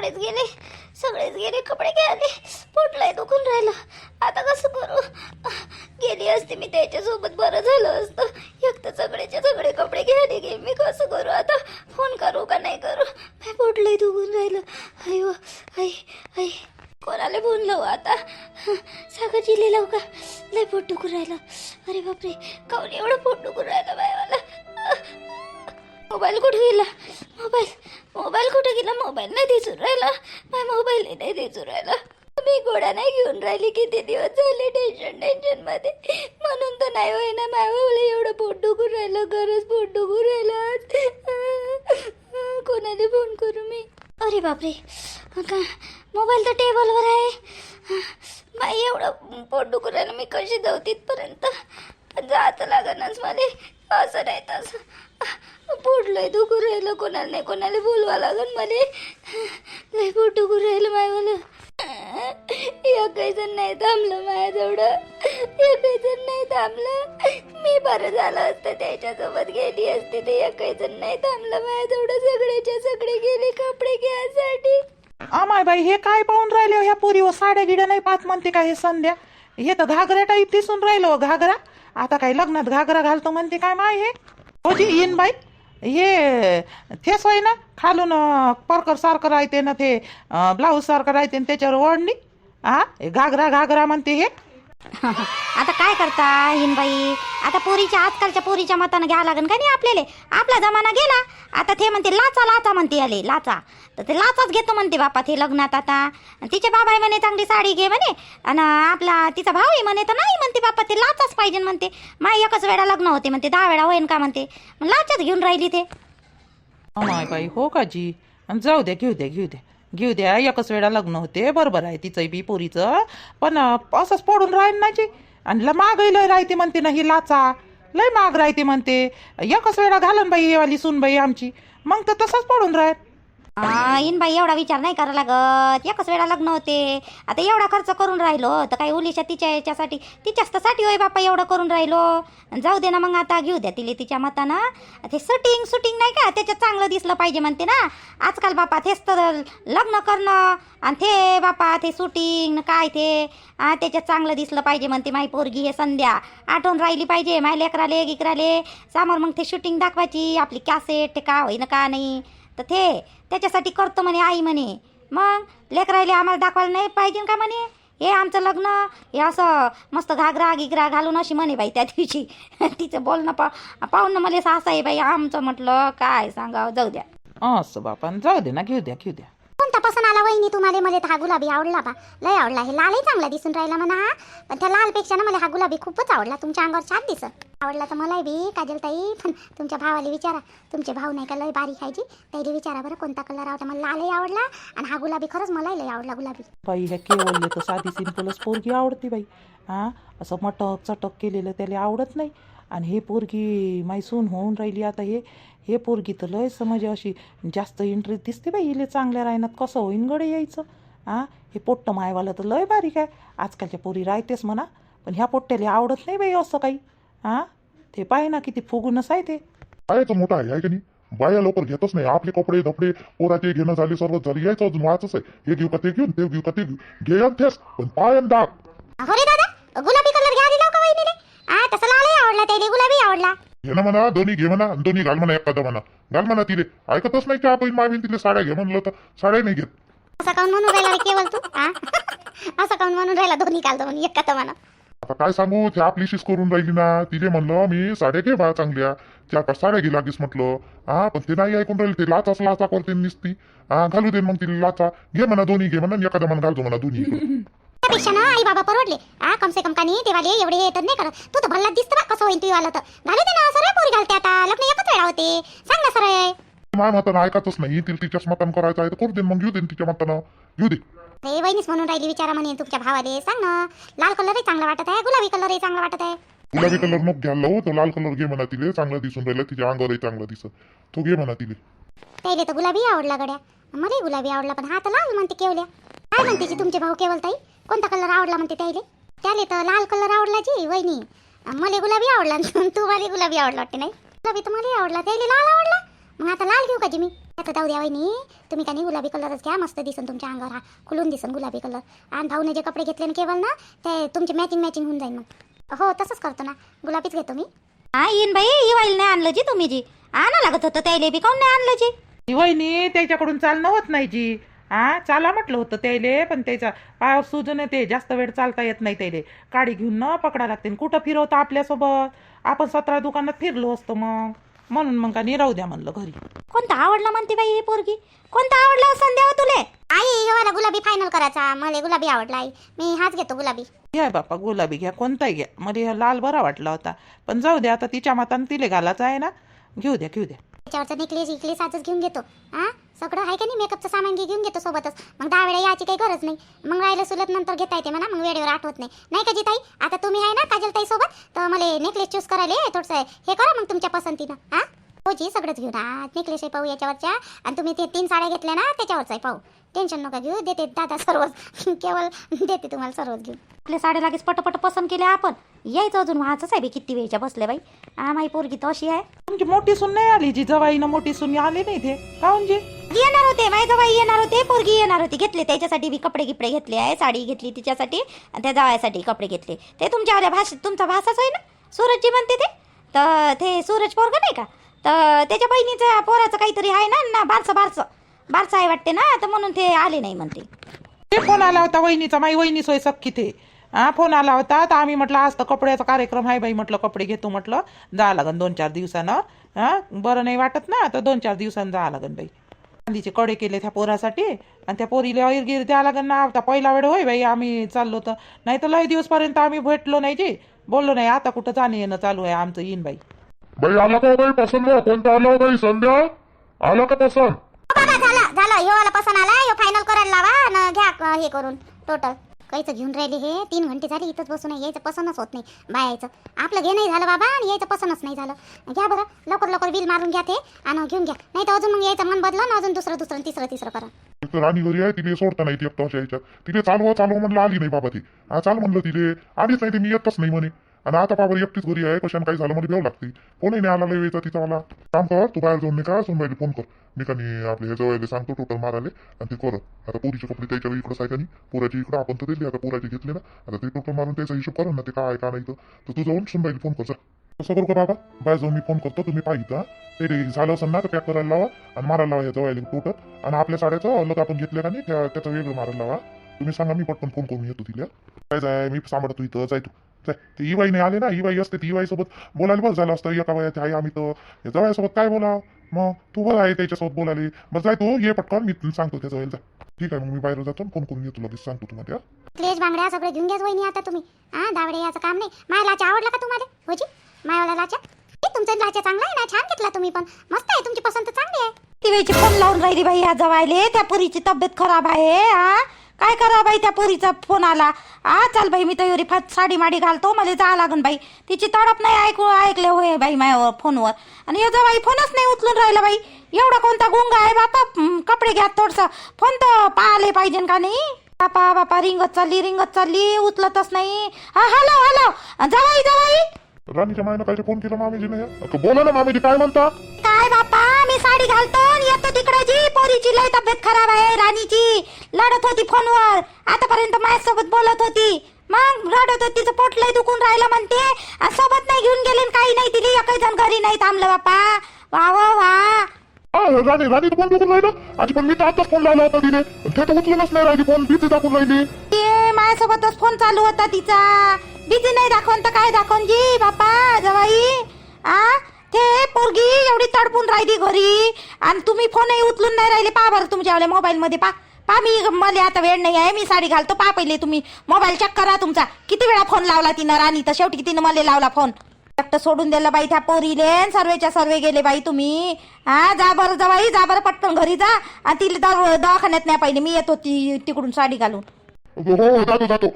सगळेच गेले कपडे घ्यायले. पोटलाय दुखून राहिलं. आता कसं करू? गेली असते मी त्याच्यासोबत बरं झालं असतं. एक तर सगळे कपडे घ्यायला गेले. मी कसं करू आता? फोन करू का नाही करू? पोटलाय दुखून राहिलं. अयो आई आई कोणाला फोन लावू आता? सागरजीला लावू का? लय पोट दुखून राहिलं. अरे बापरे, काऊन एवढं पोट दुखून राहिलं बायवाला? मोबाईल कुठे गेला? मोबाईल कुठे गेला? मोबाईल नाही दिसून राहिला. मोबाईल नाही दिसून राहिला. मी गोळ्या नाही घेऊन राहिली. किती दिवस झाले टेन्शन मध्ये. म्हणून तर नाही होईना मायवाला एवढं पोट दुखून राहिलं. खरंच पोट दुखून राहिलं. कोणाला फोन करू मी? अरे बापरे, मोबाईल तर टेबलवर आहे. माई एवढं पोट दुखून राहिलं. मी कशी जाऊ तिथपर्यंत? जात लागणच मला. असं नाही तसं पोट लय दुखून राहिलं. कोणाला बोलवा लागन मला. लय पोट दुखून राहिलं मायवाला. काही जण नाही थांबलं माझ्याजवळं. काही जण नाही थांबलं. मी बरं झालं असतं त्याच्यासोबत गेली असते. ते काही जण नाही थांबलं माझ्याजवळं. सगळे गेले कपडे घ्यायसाठी. आमाय बाई, हे काय पाहून राहिले ह्या पोरीवर? साड्या गिड्या नाही पाहत म्हणते का हे संध्या? हे तर घागरा टाईप दिसून राहिलो. घागरा आता काही लग्नात घागरा घालतो म्हणते काय माय? हे हो जी येईन बाई. हे थेस होय ना, खालून परकर सारखं राहते ना, ते ब्लाऊज सारखं राहते ना, त्याच्यावर ओढणी. घागरा म्हणते हे. आता काय करता हिनबाई? आता आजकालच्या पोरीच्या मतानं घ्यावं लागेल का नाही आपल्याला? आपला जमाना गेला. आता ते म्हणते लाचा म्हणते आले लाचा. तर ते लाचाच घेतो म्हणते बापा ते लग्नात. आता तिचे बाबा म्हणे चांगली साडी घे म्हणे, आणि आपला तिचा भाऊ आहे म्हणे तर नाही म्हणते बापा ते लाचाच पाहिजे म्हणते. माय एकच वेळा लग्न होते म्हणते, 10 वेळा होईन का म्हणते. लाचाच घेऊन राहिली ते. अमाय बाई, हो का जी? जाऊ द्या, घेऊ द्या. एकच वेळा लग्न होते, बरोबर आहे तिचं बी पोरीचं. पण असंच पडून राहील ना जी. आणि मागही लय राहते म्हणते ना ही लाचा. लय माग राहते म्हणते. एकच वेळा घालन बाई ही वाली सूनबाई आमची. मग तर तसंच पडून राहील. बाई एवढा विचार नाही करा लागत. एकच वेळा लग्न होते. आता एवढा खर्च करून राहिलो तर काही उलीच्या तिच्यासाठी होय बापा एवढं करून राहिलो. जाऊ दे ना मग, आता घेऊ द्या तिले तिच्या मतानं. ते शूटिंग नाही का त्याच्यात चांगलं दिसलं पाहिजे म्हणते ना. आजकाल बापा तेच तर लग्न करणं आणि ते बापा ते शूटिंग काय ते त्याच्यात चांगलं दिसलं पाहिजे म्हणते. माई पोरगी हे संध्या आठवण राहिली पाहिजे. माय लेकराले समोर मग ते शूटिंग दाखवायची आपली कॅसेट. ते का होईना का नाही तर ते त्याच्यासाठी करतो म्हणे आई म्हणे. मग लेकरायले आम्हाला दाखवायला नाही पाहिजे का म्हणे? हे आमचं लग्न हे असं मस्त घागरा घालून अशी म्हणे बाई त्या दिवशी. तिचं बोलणं पाहून मला असं आहे बाई आमचं. म्हटलं काय सांगावं. जाऊ द्या असं बापा, जाऊ दे ना, घेऊ द्या. कोणता पसंत आला वहिनी तुम्हाला? मला हा गुलाबी आवडला बा, लय आवडला. हे लालही चांगला दिसून राहिला म्हणा. पण त्या लालपेक्षा ना मला हा गुलाबी खूपच आवडला. तुमच्या अंगावर छान दिसत. आवडला तर मलाही बी काजलताई. पण तुमच्या भावाला विचारा. तुमचे भाऊ नाही का लय बारीक आहे जी, त्याला विचारा बरं कोणता कलर आवडला. मला लालही आवडला आणि हा गुलाबी खरंच मलाही लय आवडला गुलाबी. बाई ह्या केवळले तर साधी सिंपलच पोरगी आवडते बाई. असं मटक चटक केलेलं त्याला आवडत नाही. आणि हे पोरगी मैसून होऊन राहिली आता. हे पोरगी तर लय समज अशी जास्त इंटरेस्ट दिसते बाई इले. चांगल्या राहण्यात कसं होईन गडे यायचं. हे पोट्ट मायवाला तर लय बारीक आहे. आजकालच्या पोरी राहतेच म्हणा, पण ह्या पोट्ट्याला आवडत नाही बाई असं काही. ते पाय ना किती फुगूनच आहे ते. बायाचं मोठा आहे की नाही? बाया लवकर घेतच नाही. आपले कपडे धपडे पोराचे घेणं झाले, सर्वच झाले. यायचं अजून वाचच आहे. हे घेऊ का ते घेऊन, ते घेऊ का ते घेऊ. घे तेच पण पायन दाग. हो रे दादा, गुलाबी कलर घ्या दिला का वहिनीले? तसं लालही आवडला त्याला, गुलाबी आवडला. घे ना म्हणा, दोन्ही घे म्हणा, दोन्ही घाल म्हणा, एखादा म्हणा घाल म्हणा. तिले ऐकतच नाही की आपण मावीन तिले साड्या घे म्हणलं तर साड्या नाही घेत. असं काऊन म्हणून राहिला केवळ तू? असं काऊन म्हणून राहिला दोन्ही घालतो म्हणून एखादा म्हणा? आता काय सांगू, ते आपलीशीच करून राहिली ना. तिले म्हणलं मी साड्या घे बा चांगल्या, 4-5 साड्या घे लागेस म्हटलं. पण ते नाही ऐकून राहिले. ते लाचा करते निसती. घालू दे मग तिला लाचा. घे म्हणा, दोन्ही घे म्हणा, एखादा म्हणा घालतो म्हणा दोन्ही. त्यापेक्षा ना आई बाबा परवडले. कम से कम कानी देवाले एवढे हे तर नाही करत. तू तर भल्ला दिसतं बा कसं होईन तू आला तर. घालू दे ना, सरळ पोरी घालते आता. लग्न एकच वेळा होते. सांग ना सरळ. माझ्या मतानं ऐकायचंच नाही. तिला तिच्याच मतानं करायचं आहे तर करू दे, मग घेऊ दे तिच्या मतानं घेऊ दे. रे वहिनीच म्हणून राहिली, विचारा म्हणे तुमच्या भावाले. सांग ना, लाल कलरही चांगला वाटत आहे, गुलाबी कलरही चांगला वाटत आहे. गुलाबी कलर नको घ्यायला लावू, तर लाल कलर घे म्हणा. तिले चांगला दिसून राहिला, तिच्या अंगावरही चांगला दिसत. तो घे म्हणा तिले. त्याला तर गुलाबी आवडला गड्या. मलाही गुलाबी आवडला, पण हा तर लाल म्हणते केवल्या. काय म्हणते तुमचे भाऊ केवलताई? कोणता कलर आवडला म्हणते त्याले तर लाल कलर आवडला जी वहिनी. मला गुलाबी आवडला. तू मला गुलाबी आवडला वाटते नाही? गुलाबी तर मला आवडला, त्याला लाल आवडला. मग आता लाल घेऊ का जी मी? आता जाऊ द्या वहिनी, तुम्ही का नाही गुलाबी कलरच घ्या, मस्त दिसन तुमच्या अंगावर, हा खुलून दिसन गुलाबी कलर. आणि भाऊने जे कपडे घेतले ना केवळ ना, ते तुमचे मॅचिंग होऊन जाईल मग. हो तसंच करतो ना, गुलाबीच घेतो मी. हा येईन बाई, इवाईल नाही आणलं जी तुम्ही जी आणा लागत होतं त्याला बी काऊन नाही आणलं जी. ती वहिनी त्याच्याकडून चालणं होत नाही जी. चाला म्हटलं होतं त्याले, पण त्याचा पायावर सुजन येते, जास्त वेळ चालता येत नाही त्याले, काडी घेऊन न पकडा लागते. कुठं फिरवतं आपल्यासोबत, आपण 17 दुकानात फिरलो असतो मग, म्हणून मग का निराऊ द्या म्हणलं घरी. कोणता आवडला म्हणते बाई ही पोरगी, कोणता आवडला संध्या तुले. आई हे वाला गुलाबी फायनल करायचा, मला गुलाबी आवडला आई, मी हाच घेतो गुलाबी. घ्या बापा गुलाबी घ्या, कोणताही घ्या, मला हा लाल बरा वाटला होता, पण जाऊ द्या आता तिच्या मतानं तिले घालायचं आहे ना, घेऊ द्या. त्याच्यावरचं नेकलेस आजच घेऊन घेतो. सगळं आहे का नाही, मेकअपचं सामान घेऊन घेतो सोबतच, मग 10 वेळा याची काही गरज नाही. मग राहिलं सुलत नंतर घेता येते म्हणा, मग वेळेवर आठवत नाही का जी ताई. आता तुम्ही आहे ना काजल ताई सोबत, तर मला नेकलेस चूज करायला थोडंसं हे करा मग तुमच्या पसंतीनं. हो जी सगळंच घेऊ ना, नेकलेसही पाहू याच्यावरच्या, आणि तुम्ही ते 3 साड्या घेतल्या ना त्याच्यावरचाही पाहू. टेन्शन नका घेऊ, देते दादा सर्वच केवळ देते तुम्हाला सर्वच घेऊ. आपल्या साड्या लागेच पटपट पसंत केल्या आपण, यायचं अजून व्हायचंच आहे बाई, किती वेळच्या बसले बाई. माई पोरगी तर अशी आहे. तुमची मोठी सून नाही आली जी, जवाईनं मोठी सून आली नाही ते काऊन जी. येणार होते माई जवाई, येणार होते, पोरगी येणार होती, घेतले त्याच्यासाठी बी कपडे गिपडे घेतले आहे, साडी घेतली तिच्यासाठी, आणि त्या जावायसाठी कपडे घेतले. ते तुमच्या भाषेत तुमचा भाषाच आहे ना, सूरजजी म्हणते ते, तर ते सूरज पोरग नाही का, तर त्याच्या बहिणीच्या पोराचं काहीतरी आहे ना बारचं आहे वाटते ना, तर म्हणून ते आले नाही म्हणते. ते फोन आला होता वहिनीचा, माई वहिनी सोय सख्खी ते. फोन आला होता, तर आम्ही म्हटलं आज तर कपड्याचा कार्यक्रम आहे बाई, म्हटलं कपडे घेतो, म्हटलं जा लागन 2-4 दिवसानं. बरं नाही वाटत ना, तर 2-4 दिवसानं जा लागन बाई. चांदीचे कडे केले त्या पोरासाठी, आणि त्या पोरीला वैरगिर द्या लागन ना. आता पहिला वेळ होय बाई आम्ही चाललो तर, नाही तर लय दिवसपर्यंत आम्ही भेटलो नाही जी, बोललो नाही. आता कुठं जाणं येणं चालू आहे आमचं, येईन बाई. बाई आला का बाई पसंत, कोणता आला बाई संध्या, आला का पसंत. झालं ह्यो वाला पसंत आला, ह्यो फायनल करायला लावा ना, घ्या हे करून टोटल. काहीच घेऊन राहिले हे 3 घंटे झाले इथंच बसून, यायचं पसंतच होत नाही बायाचं. आपलं घे नाही झालं बाबा, आणि यायचं पसंतच नाही झालं. घ्या बरं लवकर बिल मारून घ्या ते, आणि घेऊन घ्या, नाही तर अजून मग यायचं मन बदलं, अजून दुसरं तिसरं करा. राणी घरी आहे, तिने सोडता नाही ती एकटा यायच्यात, तिने चालवा म्हणलं आली नाही बाबा ती. चाल म्हणलं तिले, आलीच नाही, ती मी येतच नाही म्हणे. आणि आता बाबा एकटीच घरी आहे, कशाने काही झालं मध्ये भेव लागते. फोनही नाही आला यायचा तिचा मला. काम कर तू, बाहेर जाऊन नाही का सोनबाईला फोन कर, मी का नाही आपल्या हे जवळ सांगतो टोटल माराले, आणि ते कर. आता पोरीचे कपडे त्याच्या इकडंच आहे का नाही, पोराची इकडं आपण तर दिली, आता पोराचे घेतले ना, आता ते टोटल मारून त्याचा हिशोब करा ना, ते काय का नाही तर तू जाऊन सोनबाईला फोन कर. तसं करू का बाबा, बाहेर जाऊन मी फोन करतो, तुम्ही पाहिजे ते झालं असेल ना तर पॅक करायला लावा, आणि मारायला लावा या जवळ टोटल. आणि आपल्या साड्याचं अलग आपण घेतल्या का नाही त्याचं वेगळं मारायला लावा. तुम्ही सांगा, मी पटकन फोन करून येतो तिला. काय जाय मी सांभाळतो इथं, जाय तू जाय. ते इवाई नाही आले ना, इवाई असते ती इवाई सोबत बोलायला बस झालं असतं. एका वयाचे आहे आम्ही, तर जवळसोबत काय बोला, मग तू बरं आहे त्याच्यासोबत बोलायला. बस जाय तू, ये पटकन, मी सांगतो त्याचं वेळ. जा ठीक आहे, मग मी बाहेर जातो, फोन करून येतो, लगेच सांगतो तुम्हाला. क्लेश बांगड्या सगळे घेऊन घ्याच वहिनी आता तुम्ही. दावडे याचं काम नाही. माया लाचा आवडला का तुम्हाला होजी, मायावाला लाचा. तुमचा लाचा चांगला आहे ना, छान घेतला तुम्ही, पण मस्त आहे, तुमची पसंत चांगली आहे. ती वेळची फोन लावून राहिली बाई या जवायले, त्या पोरीची तब्येत खराब आहे. काय करा बाई, त्या पोरीचा फोन आला. चाल बाई, मी तयारी साडी माडी घालतो, मला जा लागन बाई. तिची तडप नाही ऐकले होय बाई माझ्या फोनवर. आणि या जवाई फोनच नाही उचलून राहिला बाई. एवढा कोणता गुंगा आहे बापा, कपडे घ्या थोडस, फोन तर पाहिले पाहिजे का नाही. बापा रिंगत चालली, उचलतच नाही. हॅलो जवाई. राणीच्या मायनं काय फोन केला मामीजीने, बोला ना मामीजी काय म्हणता. काय बापा, मी साडी घालतो येतो तिकडे जी, पोरीची लय तब्येत खराब आहे, राणीची लढत होती फोनवर, आतापर्यंत माझ्यासोबत बोलत होती, मग रडत होती, तिचं पोट लय दुखून राहिलं म्हणते, सोबत नाही घेऊन गेले, काही नाही दिली, एकही जण घरी नाही थांबलं बापा. वा राणी तर फोन दुखून राहिलं आजी, पण मी तर आताच फोन लावला होता तिने, ते तर उचलूनच नाही राहिली, फोन बिझी दाखवून राहिली. ते माझ्यासोबतच फोन चालू होता तिचा, बिझी नाही दाखवून तर काय दाखवून जी बापा जवाई. ते पोरगी एवढी तडपून राहिली घरी, आणि तुम्ही फोनही उचलून नाही राहिले. पहा बरं तुमच्या मोबाईल मध्ये, पा मी, मला आता वेळ नाही आहे, मी साडी घालतो. पहा पहिले तुम्ही मोबाईल चेक करा तुमचा, किती वेळा फोन लावला तिनं राणी, तर शेवटी तिनं मला लावला फोन. एकटं सोडून दिलं बाई त्या पोरीले, सर्वेच्या सर्वे गेले बाई तुम्ही. जा बरं जवाई, जा बरं पटकन घरी जा, आणि तिला दवाखान्यात नाही पाहिजे, मी येतो तिकडून साडी घालून. हो जातो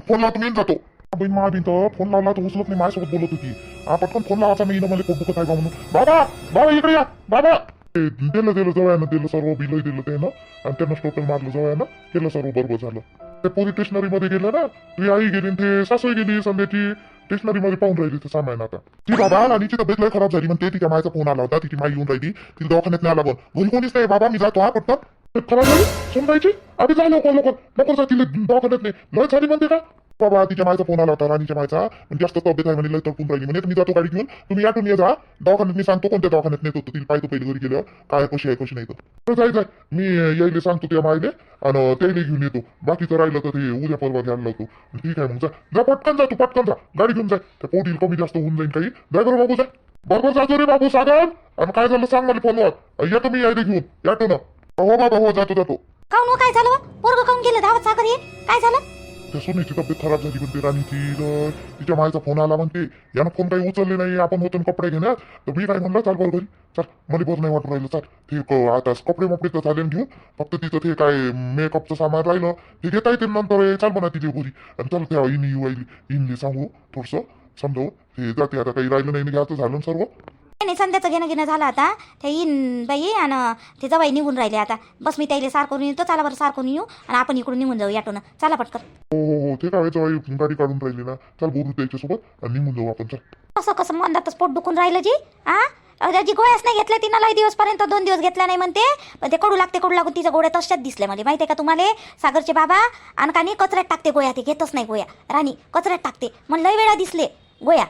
फोन लावतो, मी जातो. बहीण महाबीन तर फोन लावला तर उचलत नाही, माझ्यासोबत बोलत होती. पटकन फोन लावायचा नाही, मला पोट दुखत आहे का म्हणून. बाबा इकडे या बाबा. दिलं जवळनं, दिलं सर्व बिल दिलं त्यानं, आणि त्यांना टोटल मारलं जवळनं, केलं सर्व बरोबर झालं. ते पोलीस स्टेशनरी मध्ये गेलं ना, तुझी आई गेली, ते सासूही गेली संध्याची, स्टेशनरी मध्ये पाहून राहिली ते सामान आता ती बाबा राणीची तब्येत लय खराब झाली म्हणते तिच्या मायचा फोन आला होता तिची माई येऊन राहिली तिला दवाखान्यात नाही आला पण घरी कोणीच नाही बाबा मी जातो हा पटकन तब्येत खराब झाली समजायची आधी जा लवकर लवकर जा तिला दवाखान्यात नाही लय झाली म्हणते का बाबा तिच्या मायचा फोन आला होता राणीच्या मायचा म्हणजे जास्त तब्येत आहे म्हणे लय तडपून राहिली म्हणे मी जातो गाडी घेऊन तुम्ही यातून ये जा दवाखान्यात मी सांगतो कोणत्या दवाखान्यात नेत होतो तिला पाहिजे पहिले घरी गेल्यावर काय कशी आहे कशी नाही तर जाय मी यायला सांगतो त्या मायले आणि त्याला घेऊन येतो बाकीचं राहिलं तर ते उद्या परवा घ्यायला लावतो ठीक आहे मग जा पटकन जा तू पटकन जा गाडी घेऊन जाय त्या पोटील कमी जास्त होऊन जाईल काही जाय बरं बाबू जाय बरोबर जातो रे बाबू सागर आणि काय झालं सांग मला फोनवर येतो मी यायला घेऊन यातो ना हो बाबा हो जातो काऊन काय झालं पोरग काऊन गेलं धावत सागर ये काय झालं त्या सोन्याची तब्येत खराब झाली म्हणते राणीची तिच्या मायचा फोन आला म्हणते यानं फोन काही उचलले नाही आपण होतो कपडे घेण्यात तर मी काय म्हणलं चाल बरं घरी चल मला बरं नाही वाटून राहिलं चाल ते आता कपडे मपडे तर चालेल घेऊन फक्त तिचं ते काय मेकअपचं सामान राहिलं ते घेता येते नंतर चाल म्हणा तिच्या घरी आणि चल त्या इनली सांगू थोडंसं समजावून ते जाते आता काही राहिलं नाही घ्यायचं झालं सर्व नाही संध्याचं घेणं झालं आता ते येईन बाई आणि ते जवाई निघून राहिले आता बस मी त्याला सारखून येतो चला बरं सारखून येऊ आणि आपण इकडून निघून जाऊ याटोनं चला पटकन हो ते काय जवळ गाडी काढून राहिली ना चल बोलू त्याच्यासोबत आणि निघून जाऊ आपण चल कसं मंदातच पोट दुखून राहिलं जी जी गोळ्याच नाही घेतल्या तिनं लय दिवसपर्यंत 2 दिवस घेतल्या नाही म्हणते पण ते कडू लागून तिच्या गोळ्या तशाच दिसल्या मला माहिती आहे का तुम्हाला सागरचे बाबा आणि कचऱ्यात टाकते गोळ्या ते घेतच नाही गोळ्या राणी कचऱ्यात टाकते मग लय वेळा दिसले गोळ्या